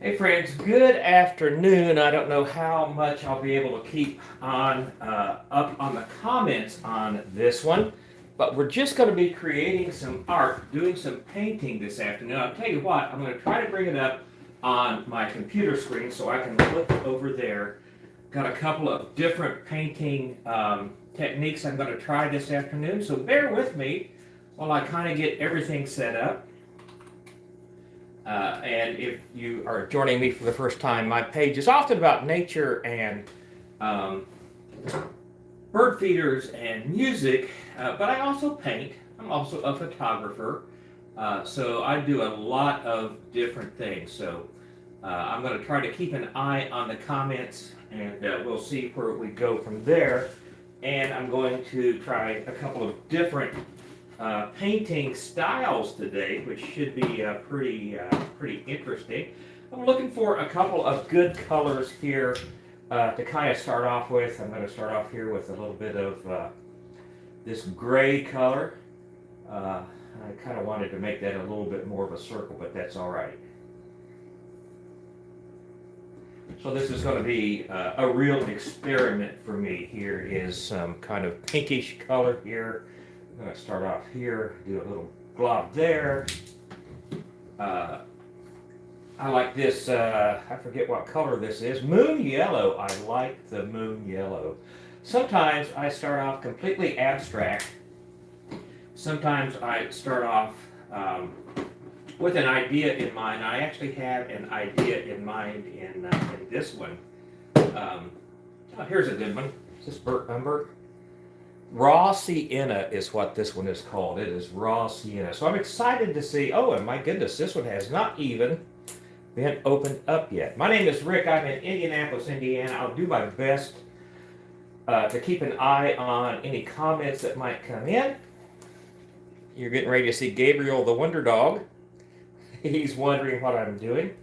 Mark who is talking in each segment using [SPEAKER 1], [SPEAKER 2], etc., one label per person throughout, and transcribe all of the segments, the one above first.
[SPEAKER 1] Hey friends, good afternoon. I don't know how much I'll be able to keep on up on the comments on this one, but we're just going to be creating some art, doing some painting this afternoon. I'll tell you what, I'm going to try to bring it up on my computer screen so I can look over there. Got a couple of different painting techniques I'm going to try this afternoon, so bear with me while I kind of get everything set up. And if you are joining me for the first time, my page is often about nature and bird feeders and music, but I also paint. I'm also a photographer, so I do a lot of different things. So I'm going to try to keep an eye on the comments, and we'll see where we go from there. And I'm going to try a couple of different painting styles today, which should be pretty interesting. I'm looking for a couple of good colors here to kind of start off with. I'm going to start off here with a little bit of this gray color. I kind of wanted to make that a little bit more of a circle, but that's all right. So this is going to be a real experiment for me. Here is some kind of pinkish color here. I'm going to start off here, do a little glob there. I like this, I forget what color this is, moon yellow. I like the moon yellow. Sometimes I start off completely abstract. Sometimes I start off with an idea in mind. I actually have an idea in mind in this one. Here's a good one. Is this burnt umber? Raw sienna is what this one is called. It is raw sienna. So I'm excited to see, oh, and my goodness, this one has not even been opened up yet. My name is Rick. I'm in Indianapolis, Indiana. I'll do my best to keep an eye on any comments that might come in. You're getting ready to see Gabriel the Wonder Dog. He's wondering what I'm doing.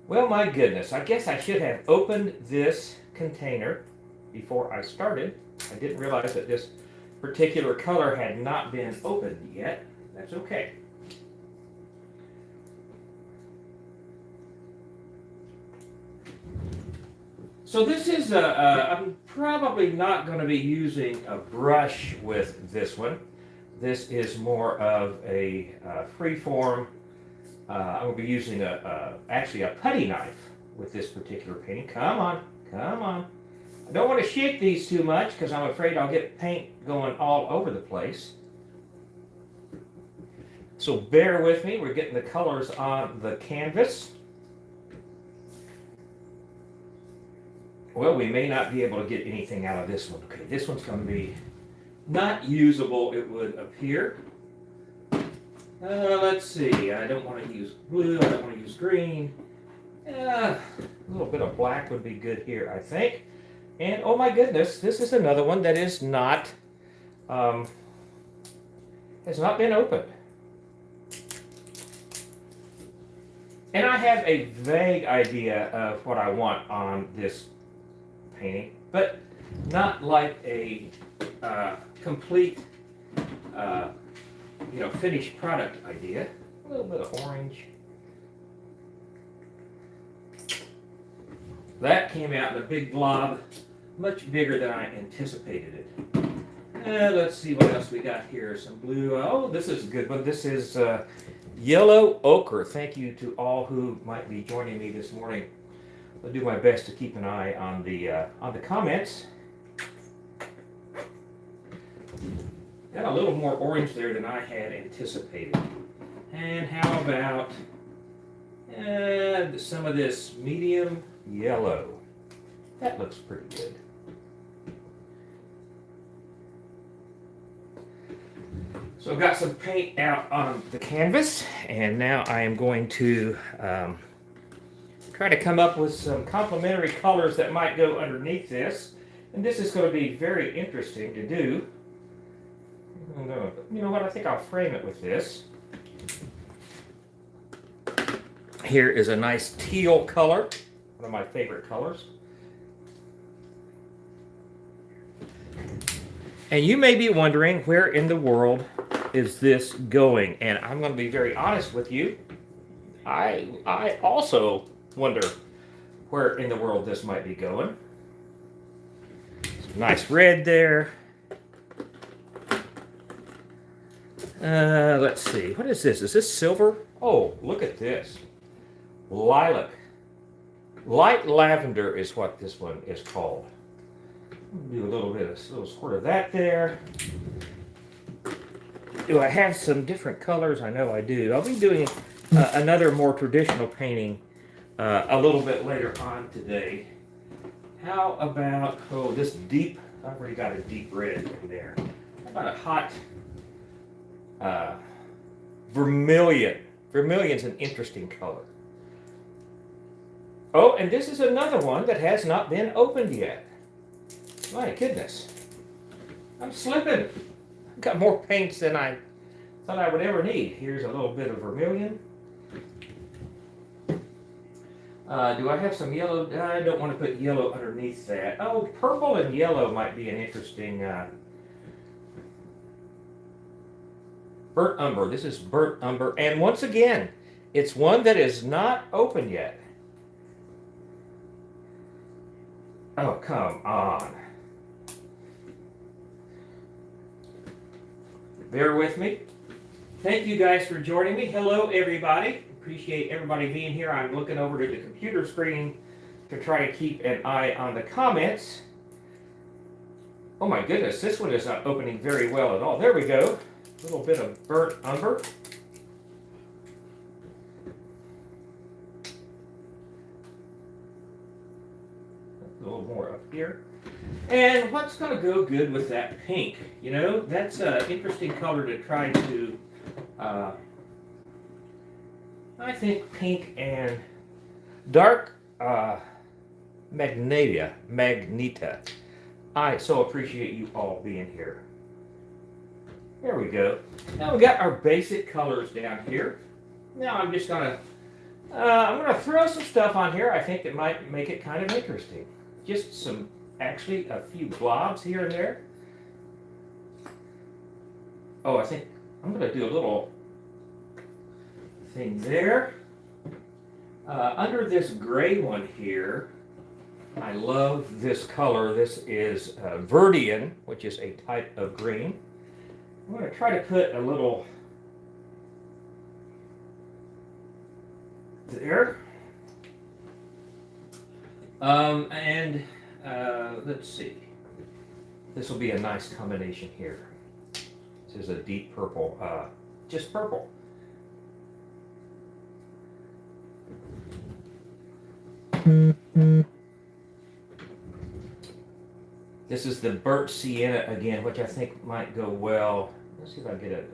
[SPEAKER 1] Well, my goodness, I guess I should have opened this container before I started. I didn't realize that this particular color had not been opened yet. That's okay. So this is I'm probably not going to be using a brush with this one. This is more of a free form. I'm going to be using actually a putty knife with this particular painting. Come on, come on. I don't want to shake these too much because I'm afraid I'll get paint going all over the place. So bear with me. We're getting the colors on the canvas. Well, we may not be able to get anything out of this one. Okay, this one's going to be not usable, it would appear. Let's see. I don't want to use blue. I don't want to use green. A little bit of black would be good here, I think. And oh my goodness, this is another one that is not has not been opened. And I have a vague idea of what I want on this painting, but not like a complete finished product idea. A little bit of orange. That came out in a big blob, much bigger than I anticipated it. Let's see what else we got here. Some blue. Oh, this is a good one. This is yellow ochre. Thank you to all who might be joining me this morning. I'll do my best to keep an eye on the comments. Got a little more orange there than I had anticipated. And how about some of this medium yellow? That looks pretty good. So I've got some paint out on the canvas, and now I am going to try to come up with some complementary colors that might go underneath this. And this is going to be very interesting to do. You know what, I think I'll frame it with this. Here is a nice teal color, one of my favorite colors. And you may be wondering, where in the world is this going? And I'm going to be very honest with you. I also wonder where in the world this might be going. Some nice red there. Let's see. What is this? Is this silver? Oh, look at this. Lilac. Light lavender is what this one is called. Do a little squirt of that there. Do I have some different colors? I know I do. I'll be doing another more traditional painting a little bit later on today. How about, oh, this deep, I've already got a deep red in there. How about a hot vermilion? Vermilion's an interesting color. Oh, and this is another one that has not been opened yet. My goodness. I'm slipping. I've got more paints than I thought I would ever need. Here's a little bit of vermilion. Do I have some yellow? I don't want to put yellow underneath that. Oh, purple and yellow might be an interesting... burnt umber. This is burnt umber. And once again, it's one that is not open yet. Oh, come on. Bear with me. Thank you guys for joining me. Hello, everybody. Appreciate everybody being here. I'm looking over to the computer screen to try to keep an eye on the comments. Oh my goodness, this one is not opening very well at all. There we go. A little bit of burnt umber. A little more up here. And what's going to go good with that pink? You know, that's an interesting color to try to, I think pink and dark Magneta. I so appreciate you all being here. There we go. Now we got our basic colors down here. Now I'm just going to throw some stuff on here I think that might make it kind of interesting. Just some, actually a few blobs here and there. Oh, I think I'm going to do a little thing there. Under this gray one here, I love this color. This is Verdian, which is a type of green. I'm going to try to put a little there. Let's see. This will be a nice combination here. This is a deep purple, just purple. This is the burnt sienna again, which I think might go well. Let's see if I can get it.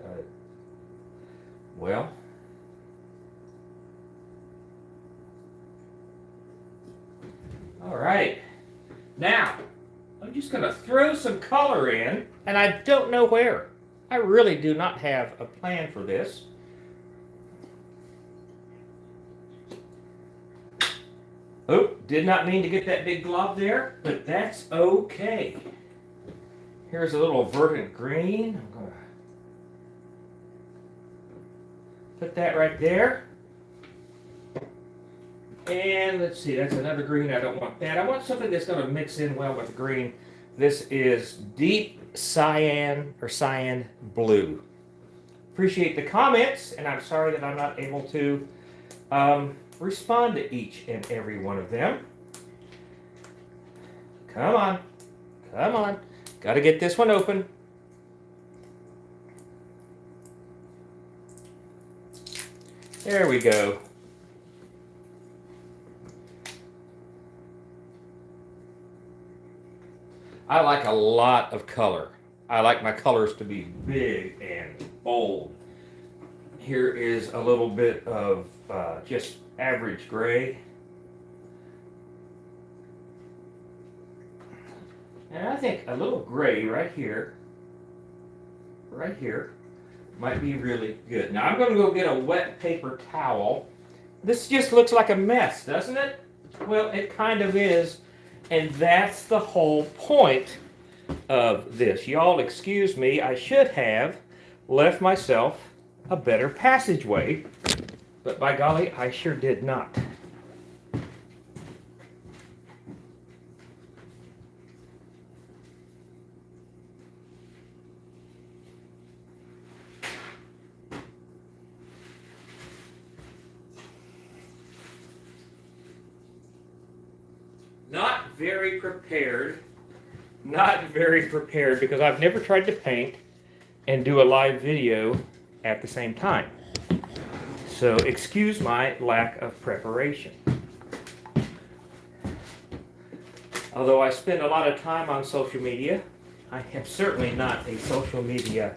[SPEAKER 1] Well. All right. Now, I'm just going to throw some color in, and I don't know where. I really do not have a plan for this. Oh, did not mean to get that big glob there, but that's okay. Here's a little verdant green. I'm going to put that right there. And let's see, that's another green. I don't want that. I want something that's going to mix in well with the green. This is deep cyan or cyan blue. Appreciate the comments, and I'm sorry that I'm not able to respond to each and every one of them. Come on. Come on. Got to get this one open. There we go. I like a lot of color. I like my colors to be big and bold. Here is a little bit of just average gray. And I think a little gray right here, might be really good. Now I'm going to go get a wet paper towel. This just looks like a mess, doesn't it? Well, it kind of is. And that's the whole point of this. Y'all excuse me, I should have left myself a better passageway, but by golly, I sure did not. not very prepared. Not very prepared because I've never tried to paint and do a live video at the same time. So excuse my lack of preparation. Although I spend a lot of time on social media, I am certainly not a social media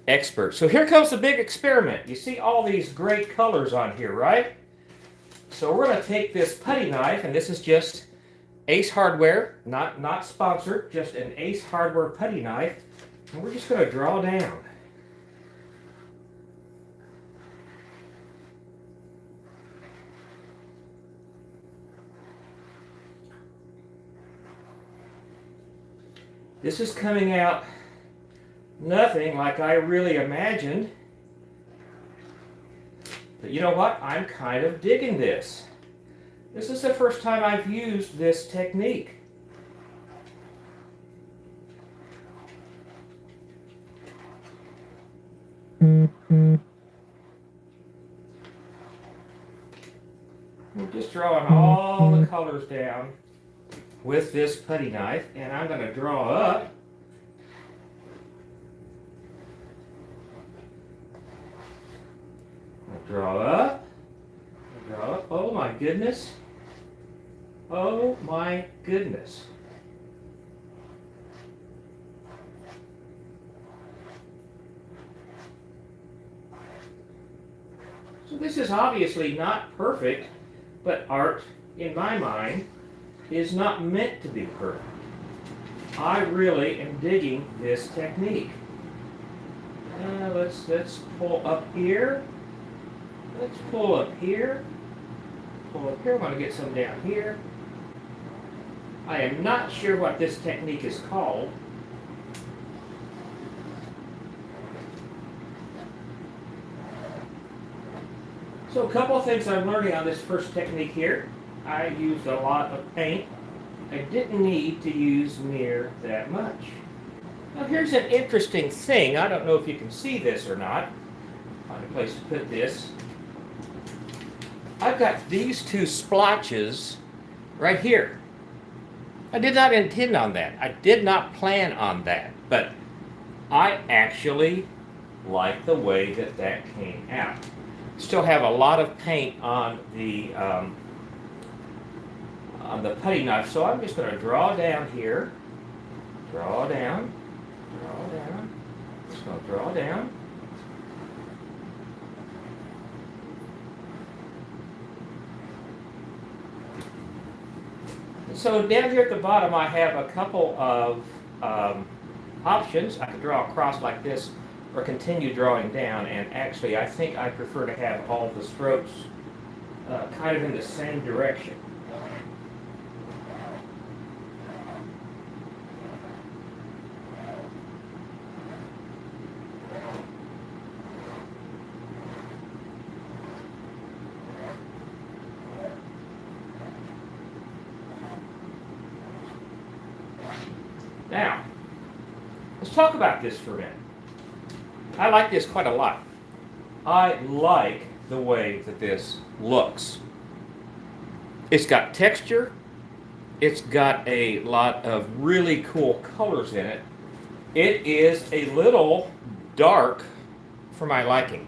[SPEAKER 1] expert. So here comes the big experiment. You see all these great colors on here, right? So we're going to take this putty knife, and this is just Ace Hardware, not sponsored, just an Ace Hardware putty knife, and we're just going to draw down. This is coming out nothing like I really imagined. But you know what? I'm kind of digging this. This is the first time I've used this technique. We're just drawing all the colors down with this putty knife, and I'm going to draw up draw up. Oh my goodness. Oh my goodness. So this is obviously not perfect, but art, in my mind, is not meant to be perfect. I really am digging this technique. Let's pull up here. Let's pull up here. Pull up here. I'm going to get some down here. I am not sure what this technique is called. So a couple of things I'm learning on this first technique here. I used a lot of paint. I didn't need to use near that much. Now here's an interesting thing. I don't know if you can see this or not. Find a place to put this. I've got these two splotches right here. I did not intend on that. I did not plan on that. But I actually like the way that that came out. Still have a lot of paint on the putty knife, so I'm just going to draw down here. Draw down. Draw down. Just going to draw down. So down here at the bottom I have a couple of options. I can draw across like this or continue drawing down, and actually I think I prefer to have all the strokes kind of in the same direction. Now, let's talk about this for a minute. I like this quite a lot. I like the way that this looks. It's got texture. It's got a lot of really cool colors in it. It is a little dark for my liking.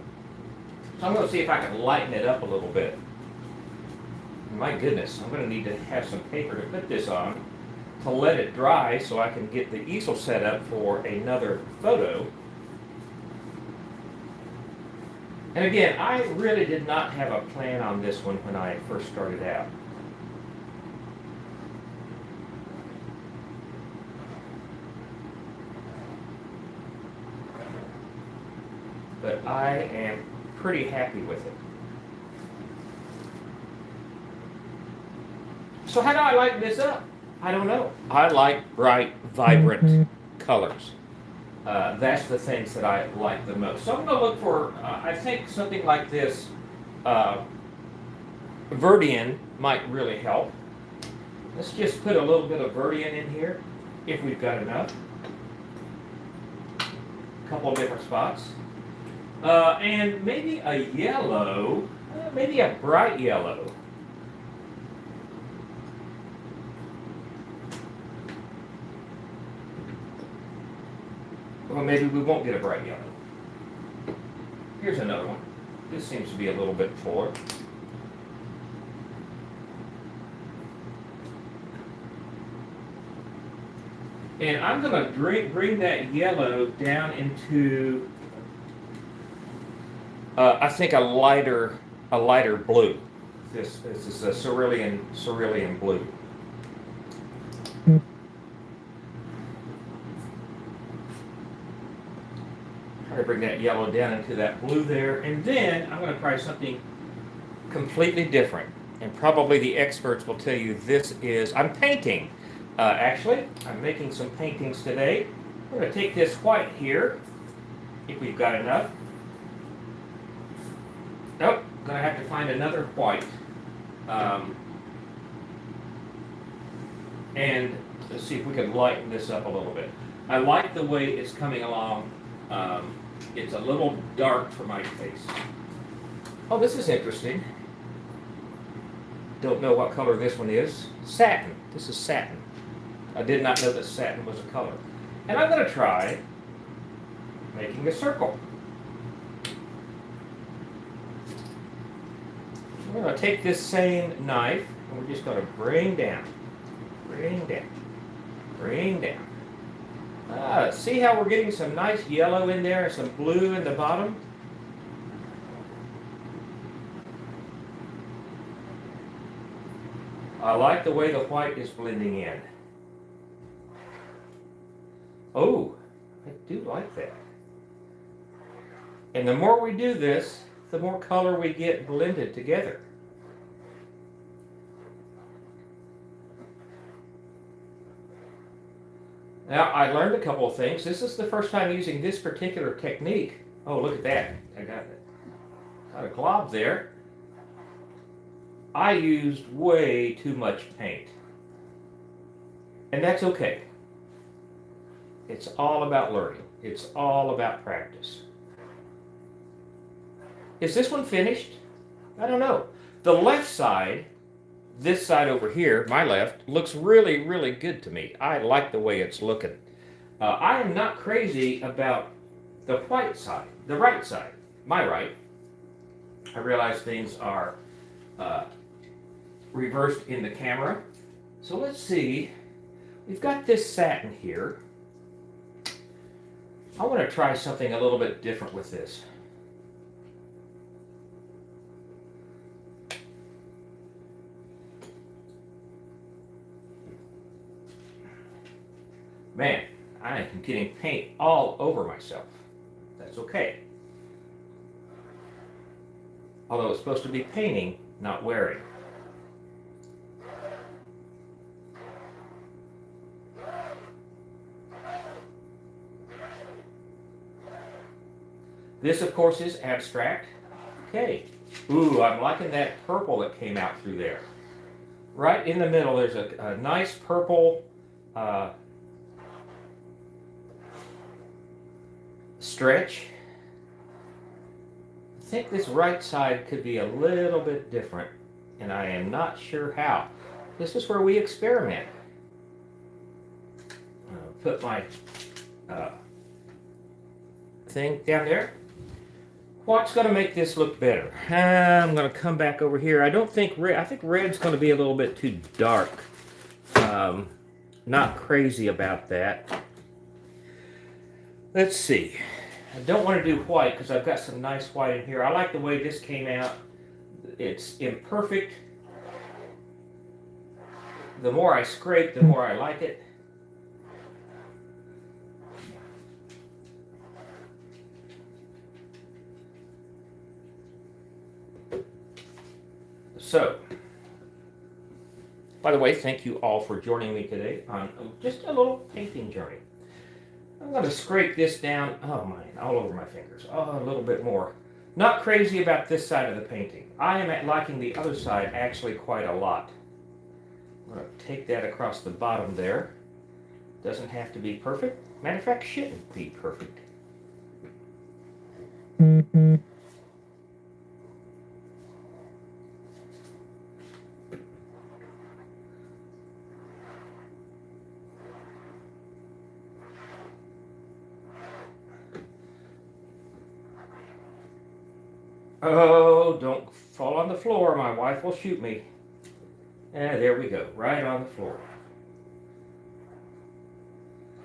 [SPEAKER 1] So I'm going to see if I can lighten it up a little bit. My goodness, I'm going to need to have some paper to put this on to let it dry so I can get the easel set up for another photo. And again, I really did not have a plan on this one when I first started out. But I am pretty happy with it. So how do I lighten this up? I don't know. I like bright, vibrant colors. That's the things that I like the most. So I'm going to look for, I think something like this Verdian might really help. Let's just put a little bit of Verdian in here, if we've got enough. A couple of different spots. And maybe a yellow, maybe a bright yellow. Well, maybe we won't get a bright yellow. Here's another one. This seems to be a little bit fuller. And I'm going to bring that yellow down into, I think, a lighter blue. This is a cerulean blue. Try to bring that yellow down into that blue there, and then I'm going to try something completely different. And probably the experts will tell you this is, I'm painting. Actually, I'm making some paintings today. We're going to take this white here, if we've got enough. Nope, going to have to find another white. And let's see if we can lighten this up a little bit. I like the way it's coming along. It's a little dark for my taste. Oh, this is interesting. Don't know what color this one is. Satin. This is satin. I did not know that satin was a color. And I'm going to try making a circle. We're going to take this same knife and we're just going to bring down. See how we're getting some nice yellow in there and some blue in the bottom? I like the way the white is blending in. Oh, I do like that. And the more we do this, the more color we get blended together. Now, I learned a couple of things. This is the first time using this particular technique. Oh, look at that. I got a glob there. I used way too much paint. And that's okay. It's all about learning. It's all about practice. Is this one finished? I don't know. The left side, this side over here, my left, looks really, really good to me. I like the way it's looking. I am not crazy about the white side, the right side, my right. I realize things are reversed in the camera. So let's see. We've got this satin here. I want to try something a little bit different with this. Man, I am getting paint all over myself. That's okay. Although it's supposed to be painting, not wearing. This, of course, is abstract. Okay. Ooh, I'm liking that purple that came out through there. Right in the middle, there's a nice purple stretch. I think this right side could be a little bit different, and I am not sure how. This is where we experiment. Put my thing down there. What's going to make this look better? I'm going to come back over here. I don't think red. I think red's going to be a little bit too dark. Not crazy about that. Let's see. I don't want to do white because I've got some nice white in here. I like the way this came out. It's imperfect. The more I scrape, the more I like it. So, by the way, thank you all for joining me today on just a little painting journey. I'm going to scrape this down, oh man, all over my fingers, a little bit more. Not crazy about this side of the painting. I am liking the other side actually quite a lot. I'm going to take that across the bottom there. Doesn't have to be perfect. Matter of fact, shouldn't be perfect. Oh, don't fall on the floor. My wife will shoot me. And there we go, right on the floor.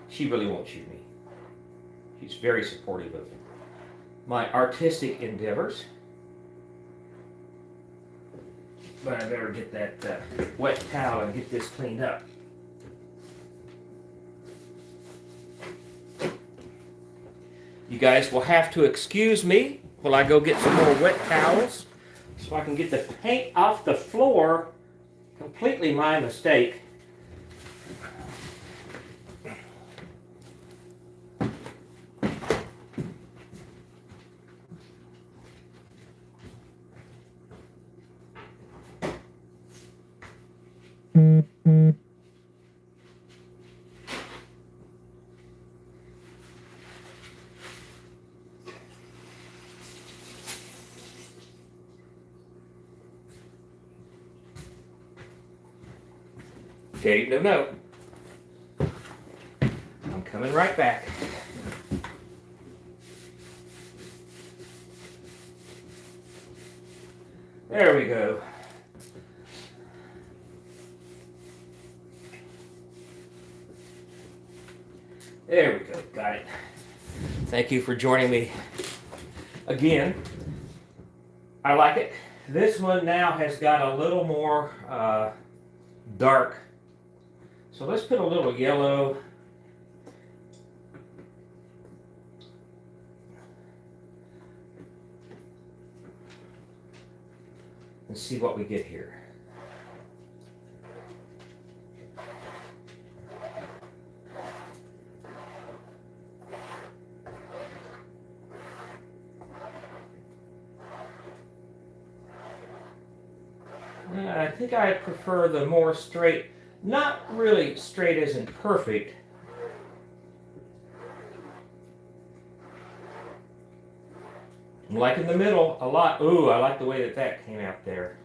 [SPEAKER 1] She really won't shoot me. She's very supportive of my artistic endeavors. But I better get that wet towel and get this cleaned up. You guys will have to excuse me while I go get some more wet towels so I can get the paint off the floor. Completely my mistake. Okay, no. I'm coming right back. There we go. There we go, got it. Thank you for joining me again. I like it. This one now has got a little more dark. So let's put a little yellow. And see what we get here. I think I prefer the more straight, not really straight as in perfect. Like in the middle a lot. Ooh, I like the way that came out there.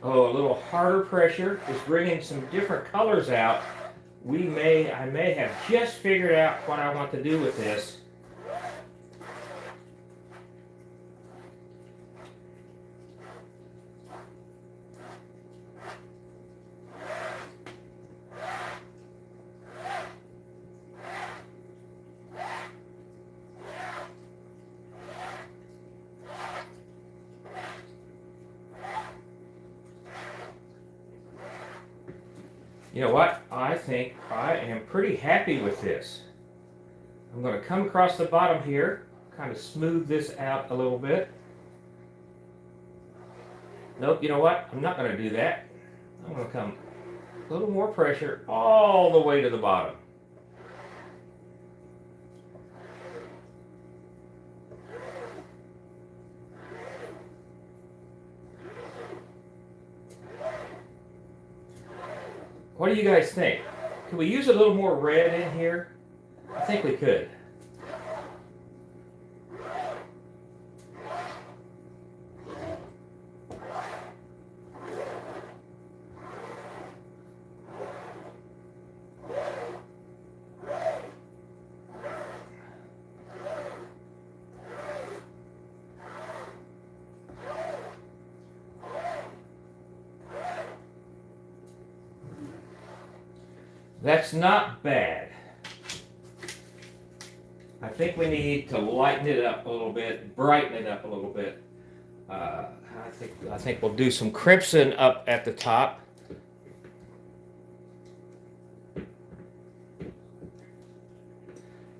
[SPEAKER 1] Oh, a little harder pressure is bringing some different colors out. I may have just figured out what I want to do with this. You know what? I think I am pretty happy with this. I'm going to come across the bottom here, kind of smooth this out a little bit. Nope, you know what? I'm not going to do that. I'm going to come a little more pressure all the way to the bottom. What do you guys think? Can we use a little more red in here? I think we could. That's not bad. I think we need to lighten it up a little bit, brighten it up a little bit. I think we'll do some crimson up at the top.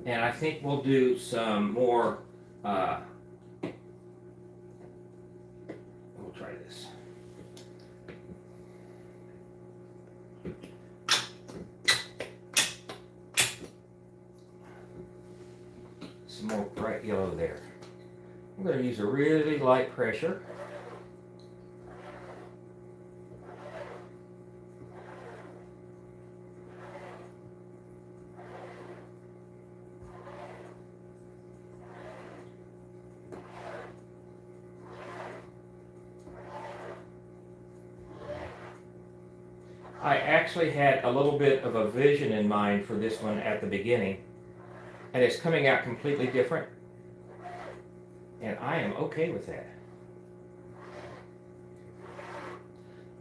[SPEAKER 1] And I think we'll do some more, we'll try this. Some more bright yellow there. I'm going to use a really light pressure. I actually had a little bit of a vision in mind for this one at the beginning. and it's coming out completely different. And I am okay with that.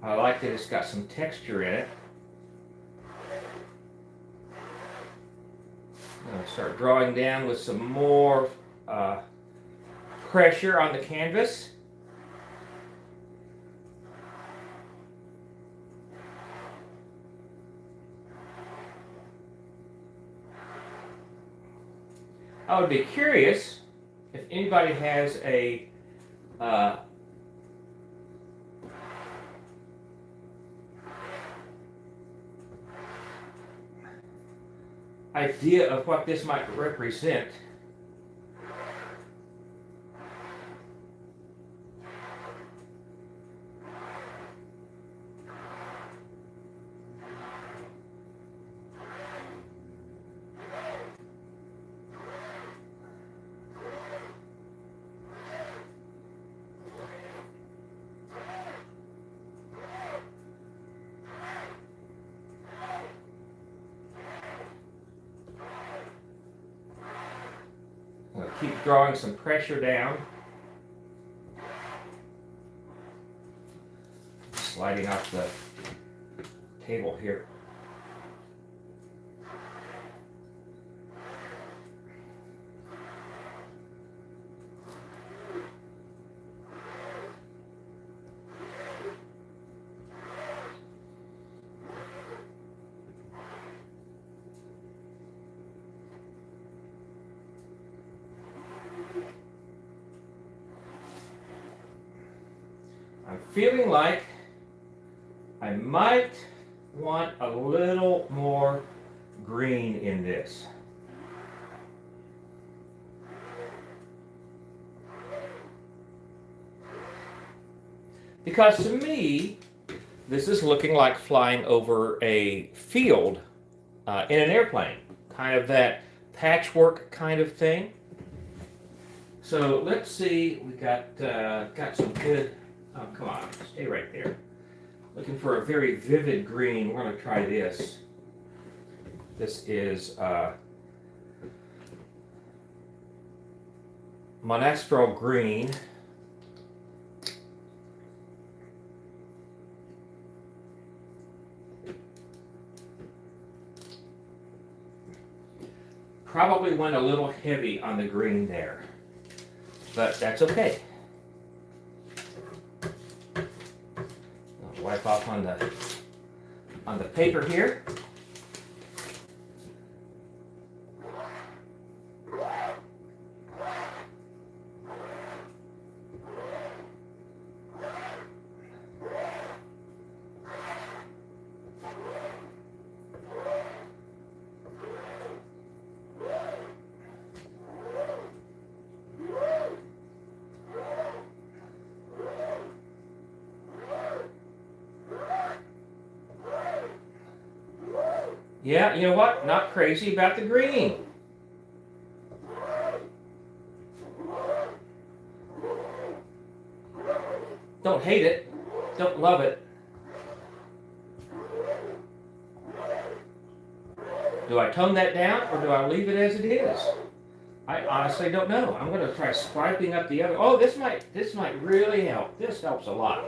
[SPEAKER 1] I like that it's got some texture in it. I'm going to start drawing down with some more pressure on the canvas. I would be curious if anybody has a idea of what this might represent. Keep drawing some pressure down. Sliding off the table here. I'm feeling like I might want a little more green in this. Because to me, this is looking like flying over a field in an airplane. Kind of that patchwork kind of thing. So let's see, we got some good. Oh, come on, stay right there. Looking for a very vivid green. We're going to try this. This is Monastral Green. Probably went a little heavy on the green there, but that's okay. Wipe off on the paper here. Yeah, you know what? Not crazy about the green. Don't hate it. Don't love it. Do I tone that down or do I leave it as it is? I honestly don't know. I'm going to try striping up the other. Oh, this might really help. This helps a lot.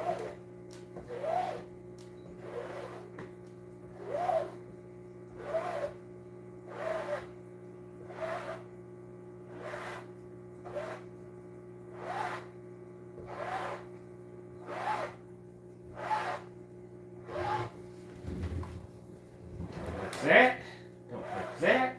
[SPEAKER 1] That. Don't like that.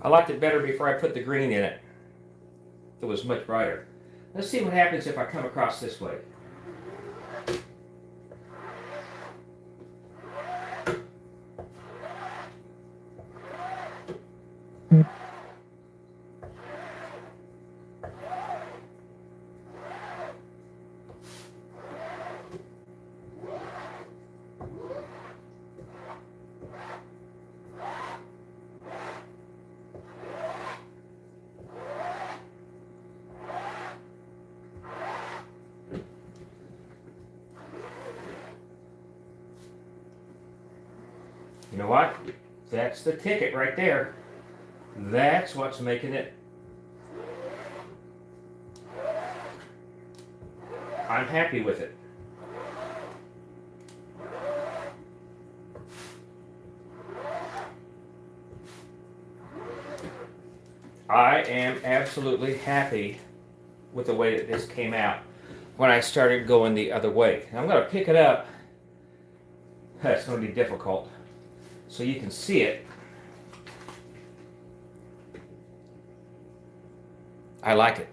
[SPEAKER 1] I liked it better before I put the green in it. It was much brighter. Let's see what happens if I come across this way. You know what? That's the ticket right there. That's what's making it. I'm happy with it. I am absolutely happy with the way that this came out when I started going the other way. I'm going to pick it up. It's going to be difficult so you can see it. I like it.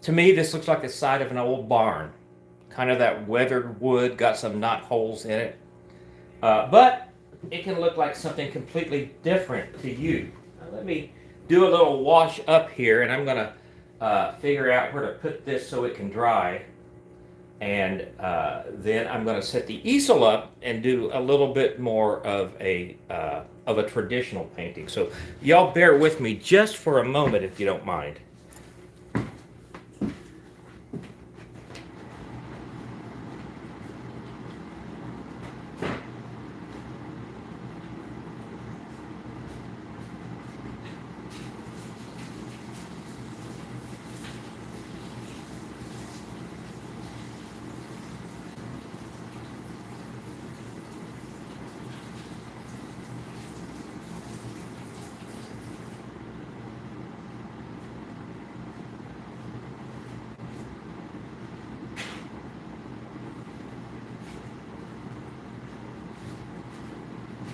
[SPEAKER 1] To me, this looks like the side of an old barn. Kind of that weathered wood, got some knot holes in it. But it can look like something completely different to you. Now, let me do a little wash up here, and I'm going to figure out where to put this so it can dry. And then I'm going to set the easel up and do a little bit more of a traditional painting. So y'all bear with me just for a moment if you don't mind.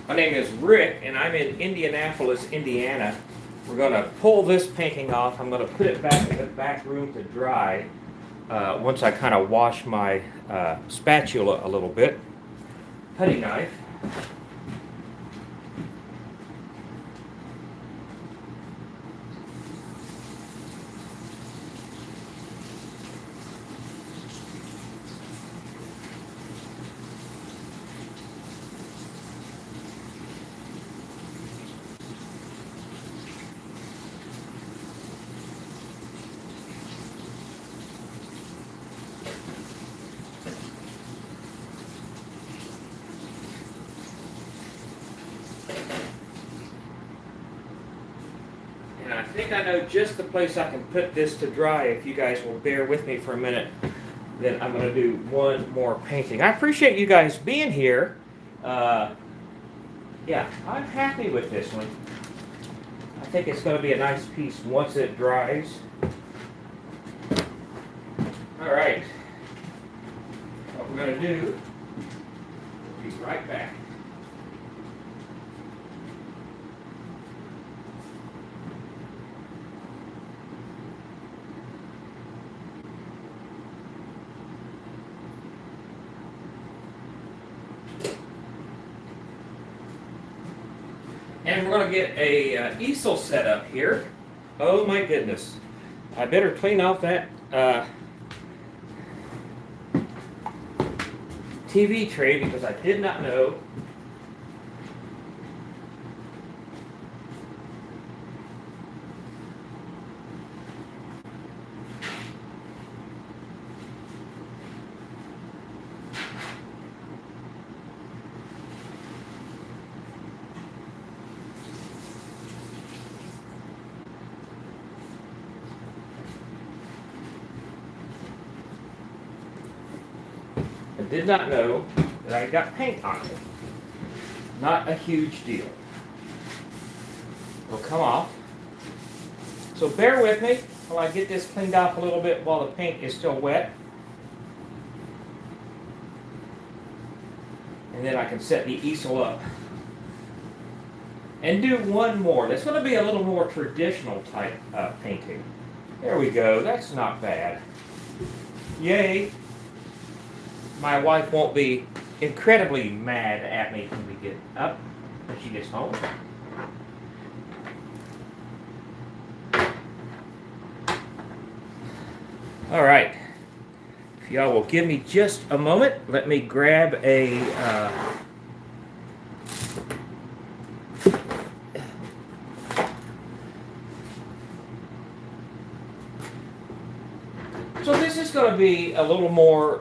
[SPEAKER 1] My name is Rick, and I'm in Indianapolis, Indiana. We're going to pull this painting off. I'm going to put it back in the back room to dry once I kind of wash my spatula a little bit. Putty knife. I think I know just the place I can put this to dry. If you guys will bear with me for a minute, then I'm going to do one more painting. I appreciate you guys being here. Yeah, I'm happy with this one. I think it's going to be a nice piece once it dries. All right. What we're going to do, we'll be right back. And we're going to get a easel set up here. Oh my goodness. I better clean off that TV tray because I did not know. Did not know that I got paint on it. Not a huge deal. It'll come off. So bear with me while I get this cleaned off a little bit while the paint is still wet. And then I can set the easel up. And do one more. That's going to be a little more traditional type painting. There we go. That's not bad. Yay. My wife won't be incredibly mad at me when we get up, when she gets home. All right. If y'all will give me just a moment, let me grab a So this is going to be a little more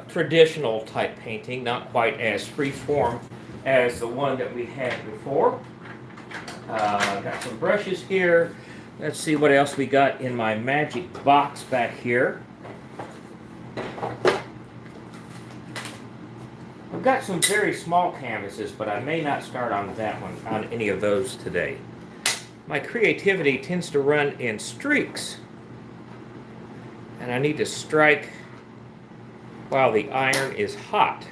[SPEAKER 1] traditional type painting, not quite as free form as the one that we had before. Got some brushes here. Let's see what else we got in my magic box back here. I've got some very small canvases, but I may not start on that one, on any of those today. My creativity tends to run in streaks, and I need to strike while the iron is hot.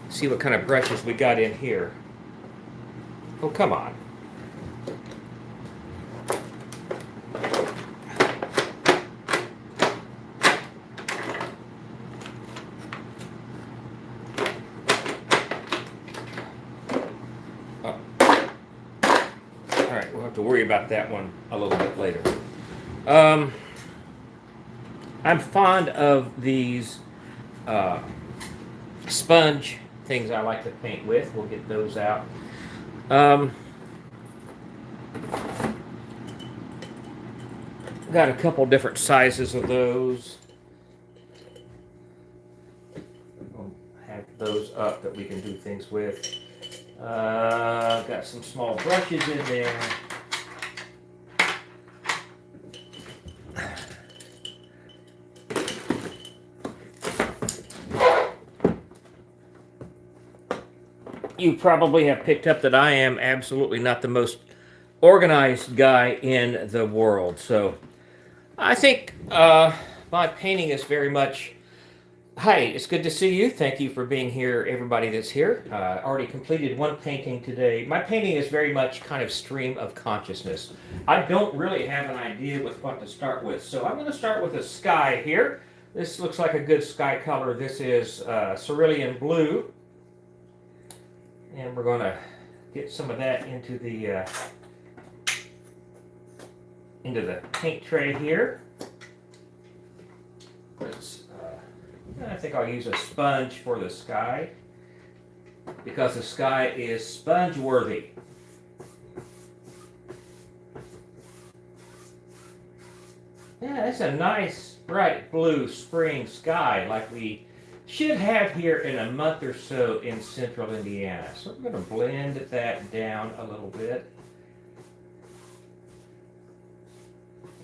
[SPEAKER 1] See what kind of brushes we got in here. Oh, come on. All right, we'll have to worry about that one a little bit later. I'm fond of these sponge things I like to paint with. We'll get those out. Got a couple different sizes of those. We'll have those up that we can do things with. Got some small brushes in there. You probably have picked up that I am absolutely not the most organized guy in the world. So I think my painting is very much, hi, it's good to see you. Thank you for being here, everybody that's here. Already completed one painting today. My painting is very much kind of stream of consciousness. I don't really have an idea with what to start with. So I'm going to start with a sky here. This looks like a good sky color. This is cerulean blue. And we're going to get some of that into the paint tray here. I think I'll use a sponge for the sky because the sky is sponge worthy. Yeah, that's a nice bright blue spring sky like we should have here in a month or so in central Indiana. So we're going to blend that down a little bit.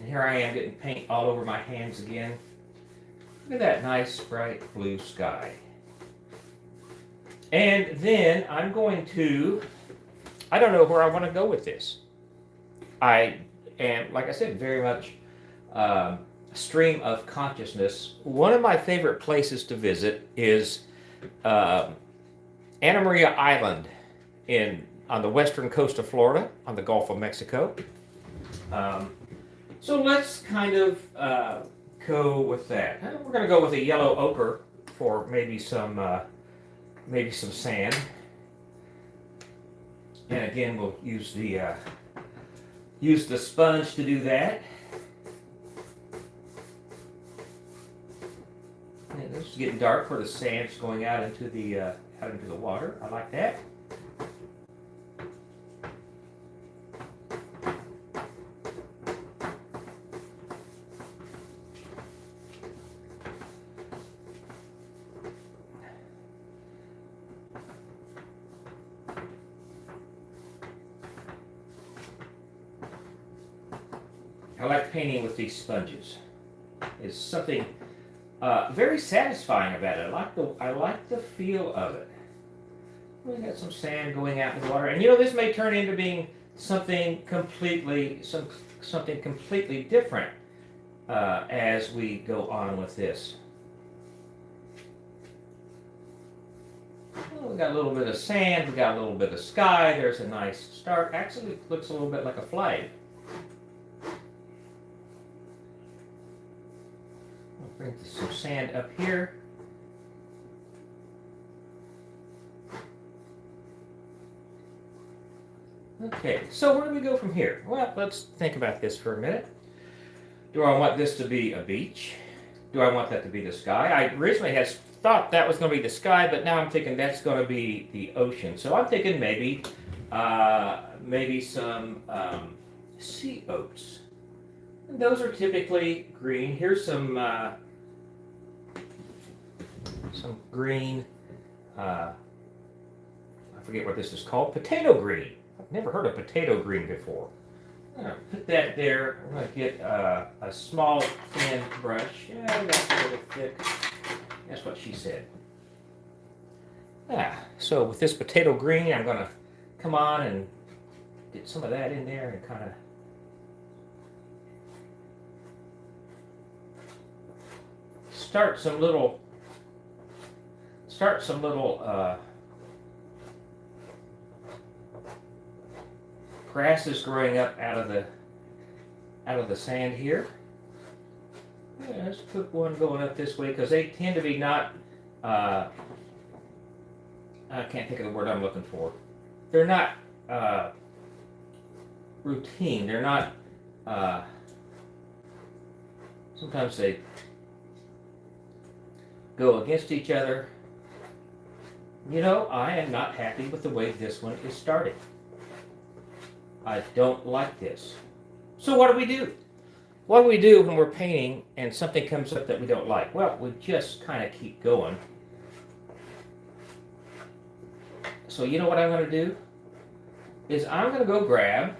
[SPEAKER 1] And here I am getting paint all over my hands again. Look at that nice bright blue sky. And then I'm going to, I don't know where I want to go with this. I am, like I said, very much stream of consciousness. One of my favorite places to visit is Anna Maria Island on the western coast of Florida, on the Gulf of Mexico. So let's kind of go with that. We're going to go with a yellow ochre for maybe some sand. And again, we'll use the sponge to do that. And this is getting dark where the sand's going out into the water. I like that. I like painting with these sponges. It's something very satisfying about it. I like the feel of it. We got some sand going out in the water, and you know this may turn into being something completely different as we go on with this. Well, we got a little bit of sand. We got a little bit of sky. There's a nice start. Actually, it looks a little bit like a flag. Bring some sand up here. Okay, so where do we go from here? Well, let's think about this for a minute. Do I want this to be a beach? Do I want that to be the sky? I originally had thought that was going to be the sky, but now I'm thinking that's going to be the ocean. So I'm thinking maybe some sea oats. And those are typically green. Here's some green forget what this is called, potato green. I've never heard of potato green before. I'm going to put that there. I'm going to get a small, thin brush. Yeah, that's a little thick. That's what she said. Yeah, so with this potato green, I'm going to come on and get some of that in there and kind of start some little grasses growing up out of the sand here. Yeah, let's put one going up this way because they tend to be not. I can't think of the word I'm looking for. They're not routine. They're not. Sometimes they go against each other. You know, I am not happy with the way this one is starting. I don't like this. So what do we do? What do we do when we're painting and something comes up that we don't like? Well, we just kind of keep going. So you know what I'm going to do? Is I'm going to go grab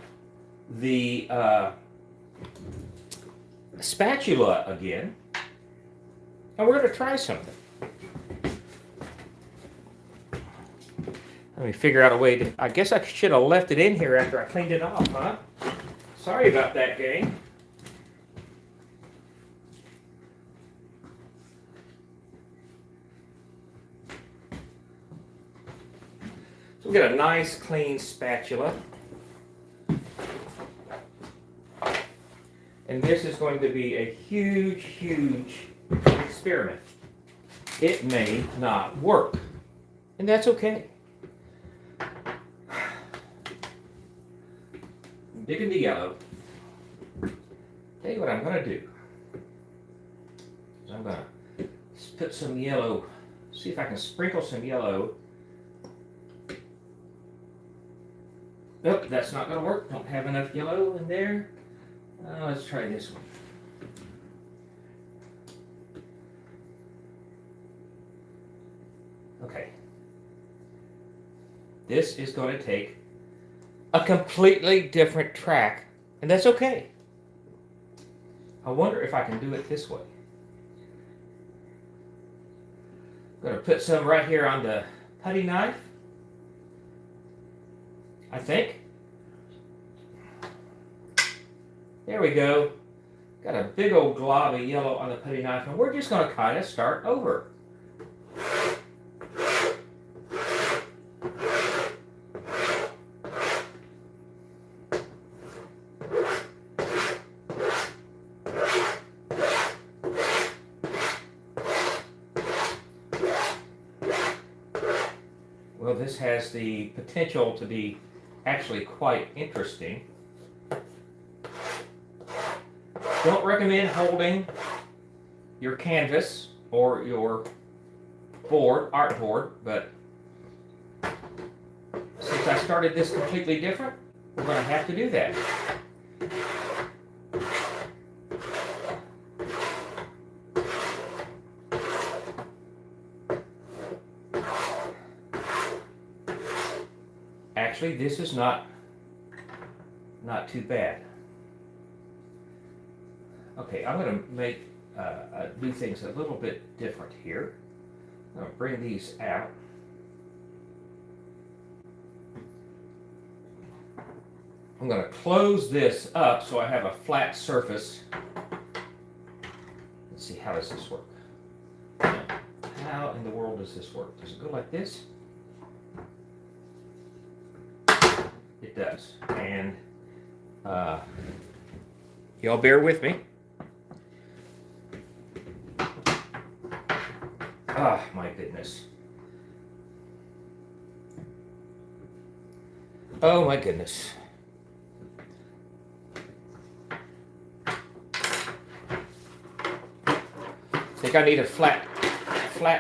[SPEAKER 1] the spatula again, and we're going to try something. Let me figure out a way to... I guess I should have left it in here after I cleaned it off, huh? Sorry about that, gang. So we got a nice clean spatula. And this is going to be a huge, huge experiment. It may not work. And that's okay. Digging the yellow. Tell you what I'm going to do. I'm going to put some yellow, see if I can sprinkle some yellow. Nope, that's not going to work. Don't have enough yellow in there. Let's try this one. Okay. This is going to take a completely different track, and that's okay. I wonder if I can do it this way. I'm going to put some right here on the putty knife, I think. There we go. Got a big old glob of yellow on the putty knife, and we're just going to kind of start over. Well, this has the potential to be actually quite interesting. Don't recommend holding your canvas or your board, art board, but since I started this completely different, we're going to have to do that. Actually, this is not too bad. Okay, I'm going to make do things a little bit different here. I'm going to bring these out. I'm going to close this up so I have a flat surface. Let's see, how does this work? How in the world does this work? Does it go like this? It does. And y'all bear with me. Ah, my goodness. Oh, my goodness. I think I need a flat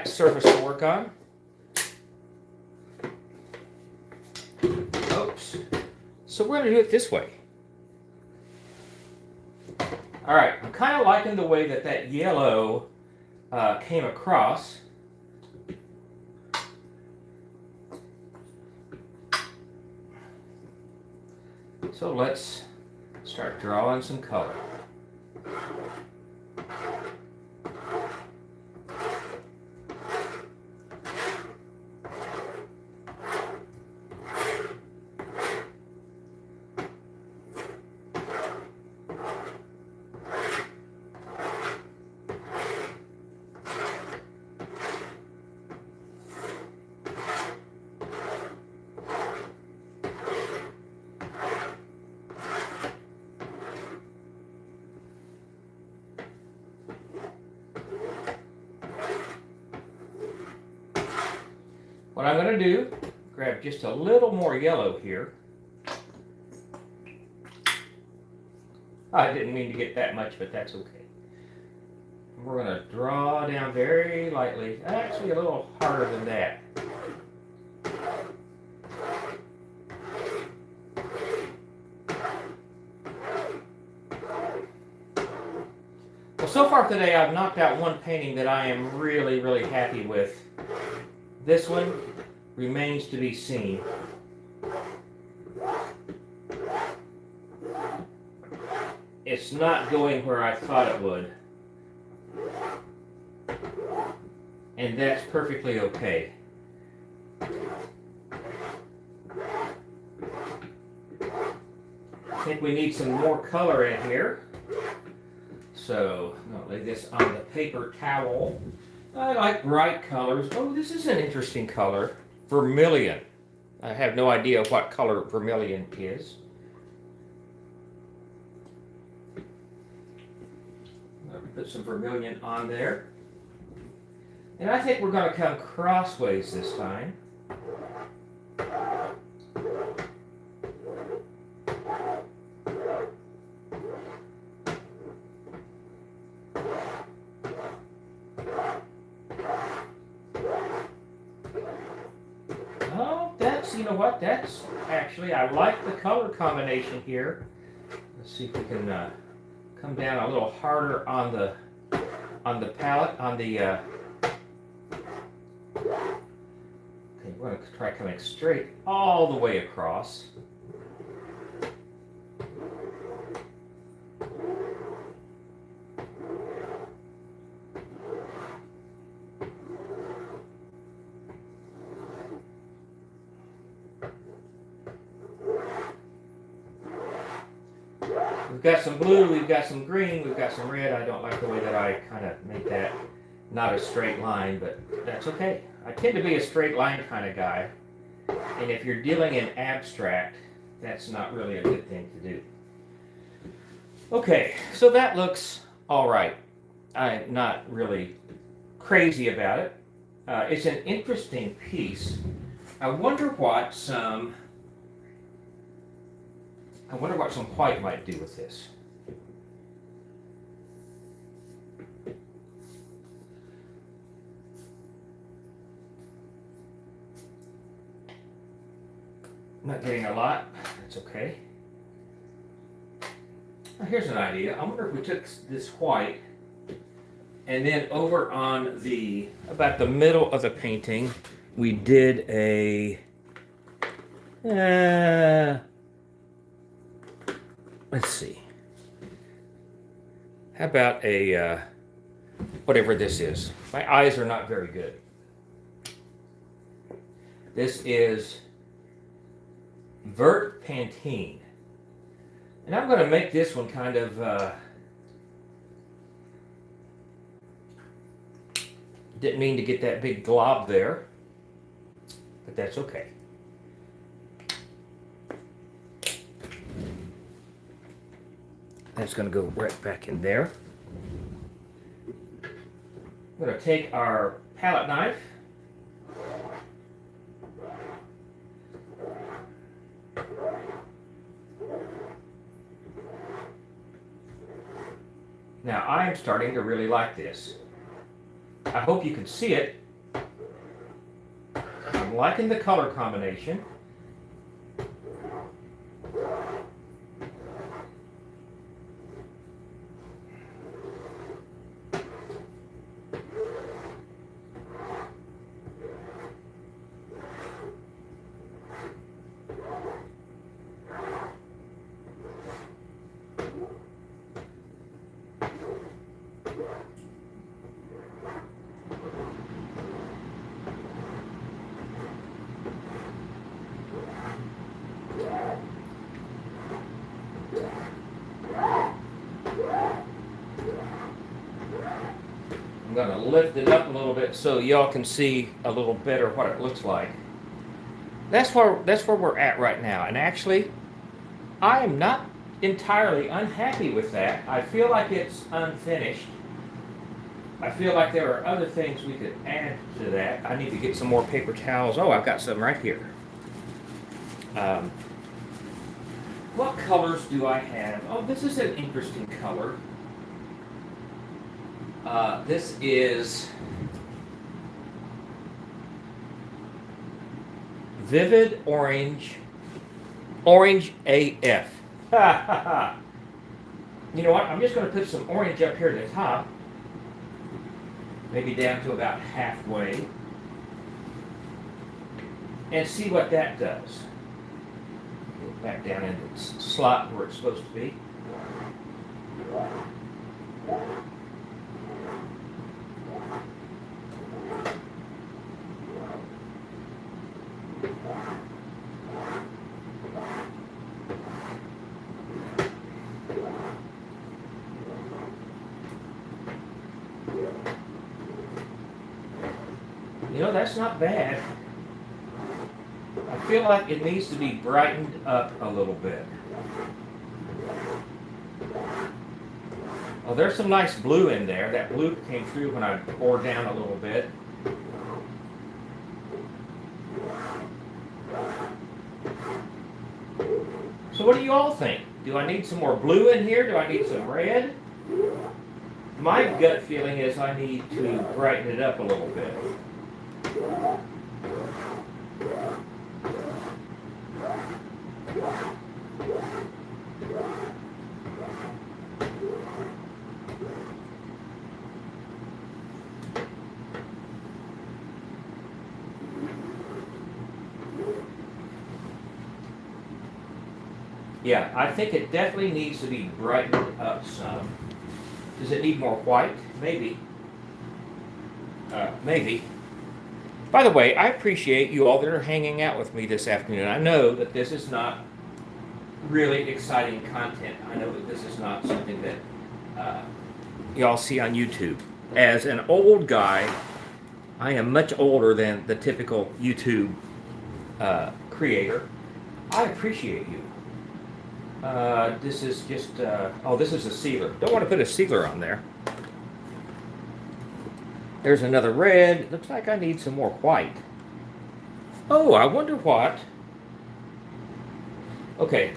[SPEAKER 1] surface to work on. Oops. So we're going to do it this way. All right, I'm kind of liking the way that yellow came across. So let's start drawing some color. What I'm going to do, grab just a little more yellow here. I didn't mean to get that much, but that's okay. We're going to draw down very lightly, actually a little harder than that. Well, so far today I've knocked out one painting that I am really, really happy with. This one remains to be seen. It's not going where I thought it would. And that's perfectly okay. I think we need some more color in here. So I'm going to lay this on the paper towel. I like bright colors. Oh, this is an interesting color. Vermilion. I have no idea what color vermilion is. I'm going to put some vermilion on there. And I think we're going to come crossways this time. You know what, that's actually, I like the color combination here. Let's see if we can come down a little harder on the palette, on the okay, we're going to try coming straight all the way across. We've got some blue, we've got some green, we've got some red. I don't like the way that I kind of made that not a straight line, but that's okay. I tend to be a straight line kind of guy. And if you're dealing in abstract, that's not really a good thing to do. Okay, so that looks all right. I'm not really crazy about it. It's an interesting piece. I wonder what some white might do with this. I'm not getting a lot. That's okay. Now here's an idea. I wonder if we took this white and then over on about the middle of the painting, we did a let's see. How about a, whatever this is. My eyes are not very good. This is Vert Pantene. And I'm going to make this one kind of, didn't mean to get that big glob there, but that's okay. That's going to go right back in there. I'm going to take our palette knife. Now I am starting to really like this. I hope you can see it. I'm liking the color combination. lift it up a little bit so y'all can see a little better what it looks like. That's where we're at right now. And actually, I am not entirely unhappy with that. I feel like it's unfinished. I feel like there are other things we could add to that. I need to get some more paper towels. Oh, I've got some right here. What colors do I have? Oh, this is an interesting color. This is Vivid Orange, Orange AF. You know what? I'm just going to put some orange up here at the top. Maybe down to about halfway. And see what that does. Get back down in the slot where it's supposed to be. You know, that's not bad. I feel like it needs to be brightened up a little bit. Oh, there's some nice blue in there. That blue came through when I poured down a little bit. So what do you all think? Do I need some more blue in here? Do I need some red? My gut feeling is I need to brighten it up a little bit. Yeah, I think it definitely needs to be brightened up some. Does it need more white? Maybe. Maybe. By the way, I appreciate you all that are hanging out with me this afternoon. I know that this is not really exciting content. I know that this is not something that y'all see on YouTube. As an old guy, I am much older than the typical YouTube creator. I appreciate you. This is just, oh, this is a sealer. Don't want to put a sealer on there. There's another red. Looks like I need some more white. Oh, I wonder what. Okay.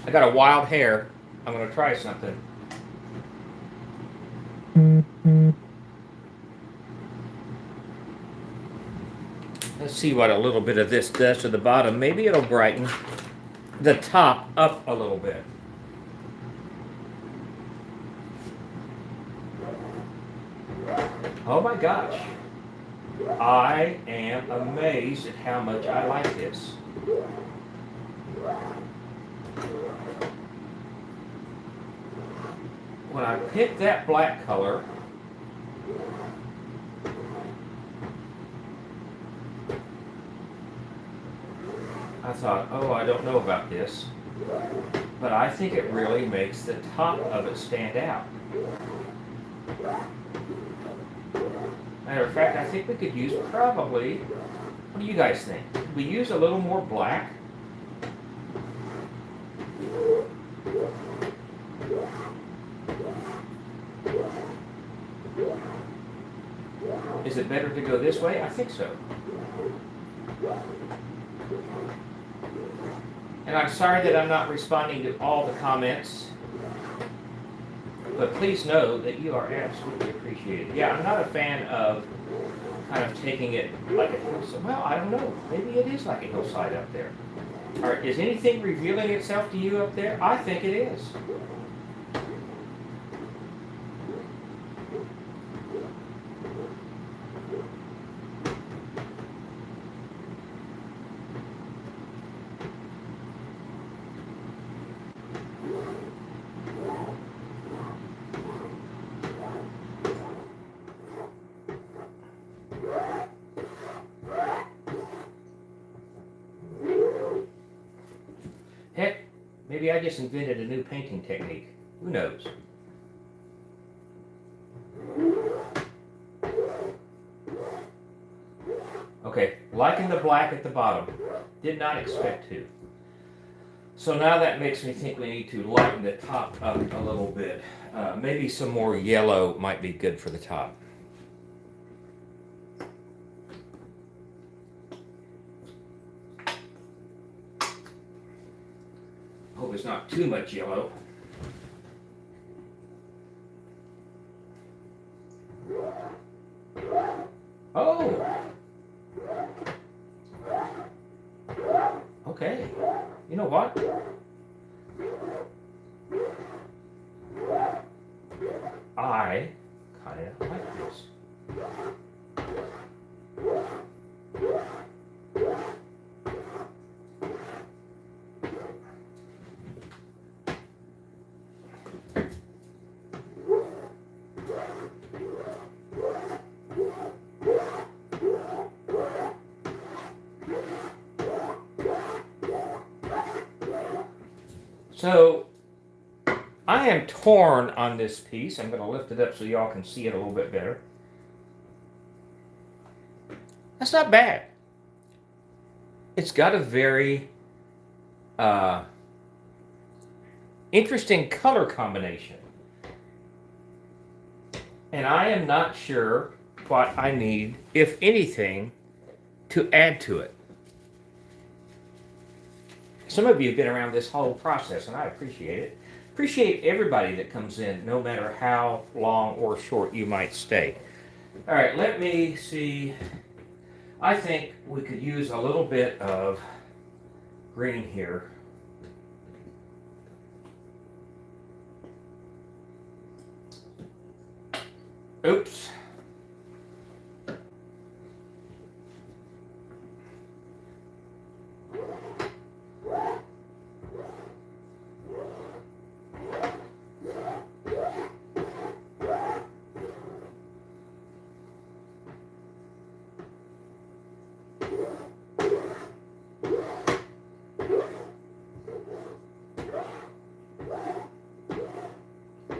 [SPEAKER 1] I got a wild hair. I'm going to try something. Let's see what a little bit of this does to the bottom. Maybe it'll brighten the top up a little bit. Oh my gosh. I am amazed at how much I like this. When I picked that black color, I thought, oh, I don't know about this, but I think it really makes the top of it stand out. Matter of fact, I think we could use probably, what do you guys think? Could we use a little more black? Is it better to go this way? I think so. And I'm sorry that I'm not responding to all the comments, but please know that you are absolutely appreciated. Yeah, I'm not a fan of kind of taking it like a hillside. Well, I don't know. Maybe it is like a hillside up there. Or is anything revealing itself to you up there? I think it is. Heck, maybe I just invented a new painting technique. Who knows? liking the black at the bottom. Did not expect to. So now that makes me think we need to lighten the top up a little bit. Maybe some more yellow might be good for the top. Hope it's not too much yellow. Oh! Okay. You know what? I kind of like this. So I am torn on this piece. I'm going to lift it up so y'all can see it a little bit better. That's not bad. It's got a very interesting color combination. And I am not sure what I need, if anything, to add to it. Some of you have been around this whole process, and I appreciate it. Appreciate everybody that comes in, no matter how long or short you might stay. All right, let me see. I think we could use a little bit of green here. Oops.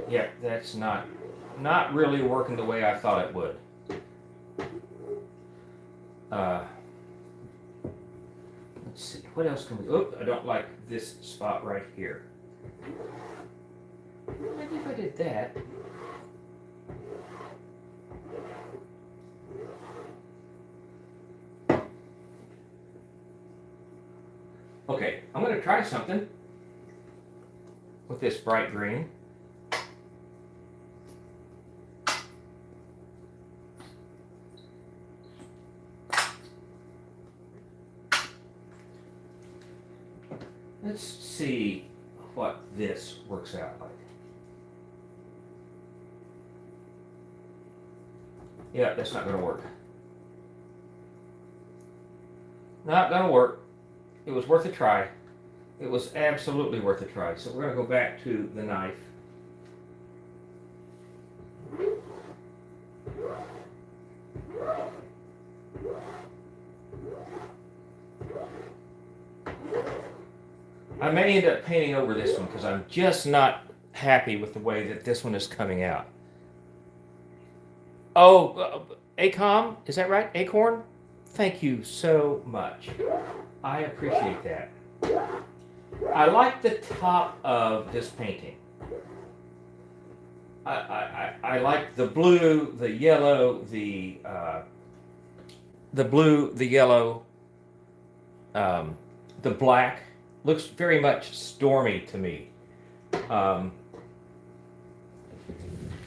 [SPEAKER 1] Yeah, that's not really working the way I thought it would. Let's see, what else can we, I don't like this spot right here. Maybe if I did that. Okay, I'm going to try something with this bright green. Let's see what this works out like. Yeah, that's not going to work. Not going to work. It was worth a try. It was absolutely worth a try. So we're going to go back to the knife. I may end up painting over this one because I'm just not happy with the way that this one is coming out. Oh, ACOM, is that right? Acorn? Thank you so much. I appreciate that. I like the top of this painting. I like the blue, the yellow, the blue, the yellow, the black. Looks very much stormy to me.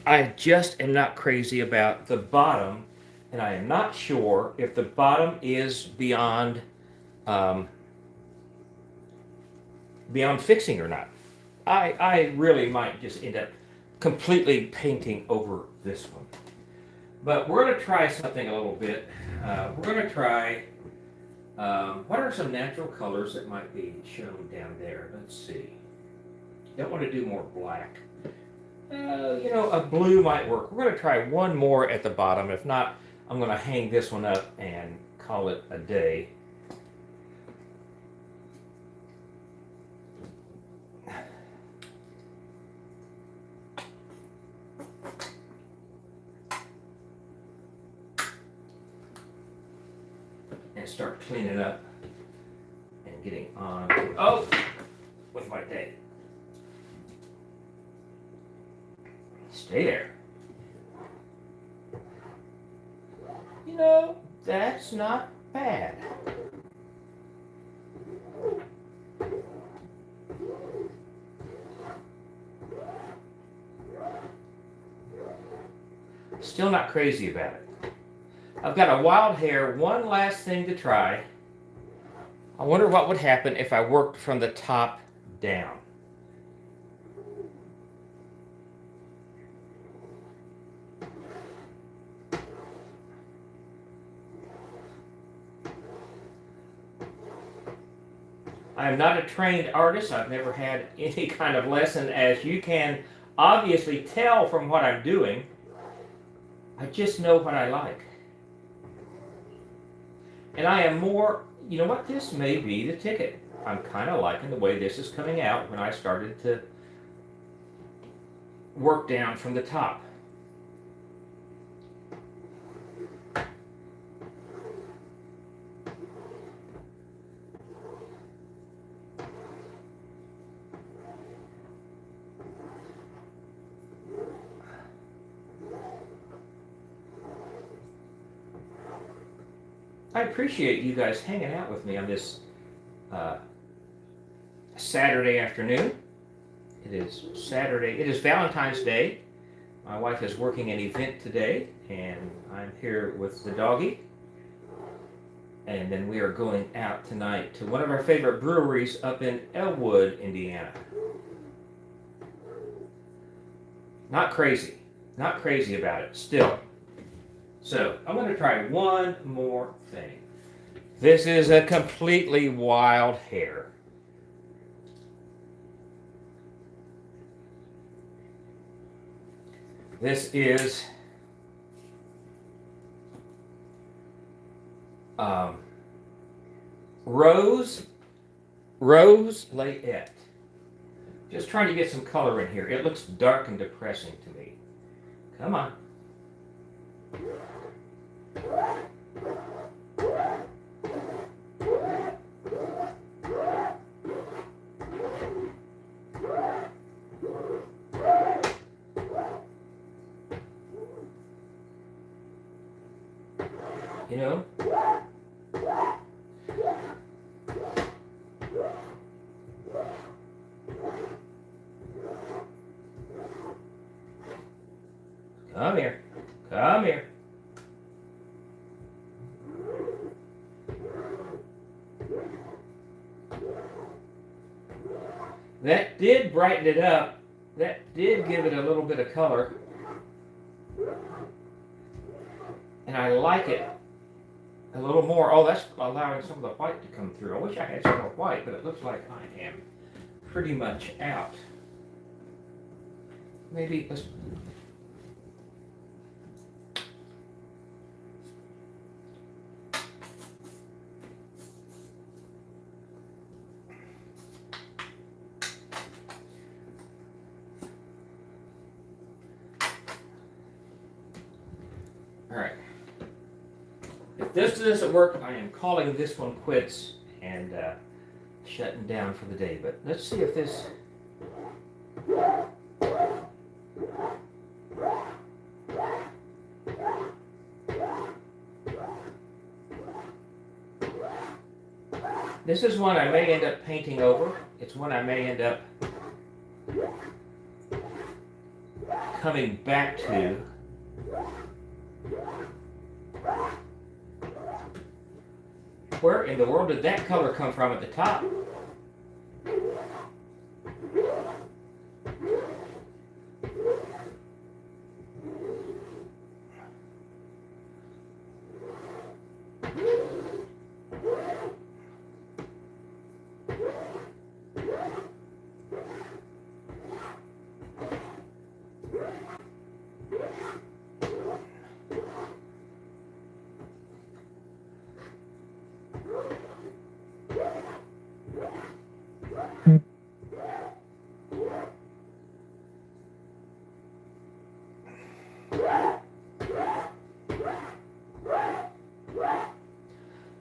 [SPEAKER 1] I just am not crazy about the bottom, and I am not sure if the bottom is beyond fixing or not. I really might just end up completely painting over this one. But we're going to try something a little bit. We're going to try, what are some natural colors that might be shown down there? Let's see. Don't want to do more black. A blue might work. We're going to try one more at the bottom. If not, I'm going to hang this one up and call it a day. and start cleaning up and getting on. Oh, with my day. Stay there. You know, that's not bad. Still not crazy about it. I've got a wild hair, one last thing to try. I wonder what would happen if I worked from the top down. I am not a trained artist. I've never had any kind of lesson, as you can obviously tell from what I'm doing. I just know what I like. And I am more, you know what, this may be the ticket. I'm kind of liking the way this is coming out when I started to work down from the top. I appreciate you guys hanging out with me on this Saturday afternoon. It is Saturday. It is Valentine's Day. My wife is working an event today, and I'm here with the doggy. And then we are going out tonight to one of our favorite breweries up in Elwood, Indiana. Not crazy. Not crazy about it still. So I'm going to try one more thing. This is a completely wild hair. This is Rose Layette. Just trying to get some color in here. It looks dark and depressing to me. Come on. You know? Come here. Come here. That did brighten it up. That did give it a little bit of color. And I like it a little more. Oh, that's allowing some of the white to come through. I wish I had some more white, but it looks like I am pretty much out. Maybe let's... All right. If this doesn't work, I am calling this one quits and shutting down for the day. But let's see if this... This is one I may end up painting over. It's one I may end up coming back to. Where in the world did that color come from at the top?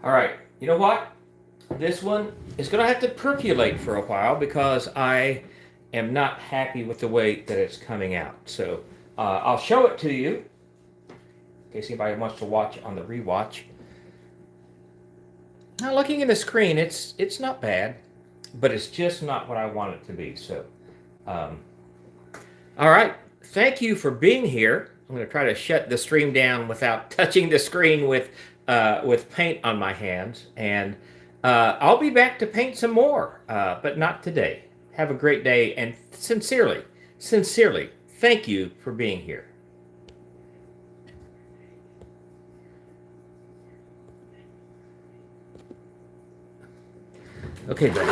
[SPEAKER 1] All right, know what? This one is going to have to percolate for a while because I am not happy with the way that it's coming out. So I'll show it to you in case anybody wants to watch on the rewatch. Now, looking at the screen, it's not bad, but it's just not what I want it to be. So, all right. Thank you for being here. I'm going to try to shut the stream down without touching the screen with paint on my hands, and I'll be back to paint some more, but not today. Have a great day, and sincerely, thank you for being here. Okay, buddy.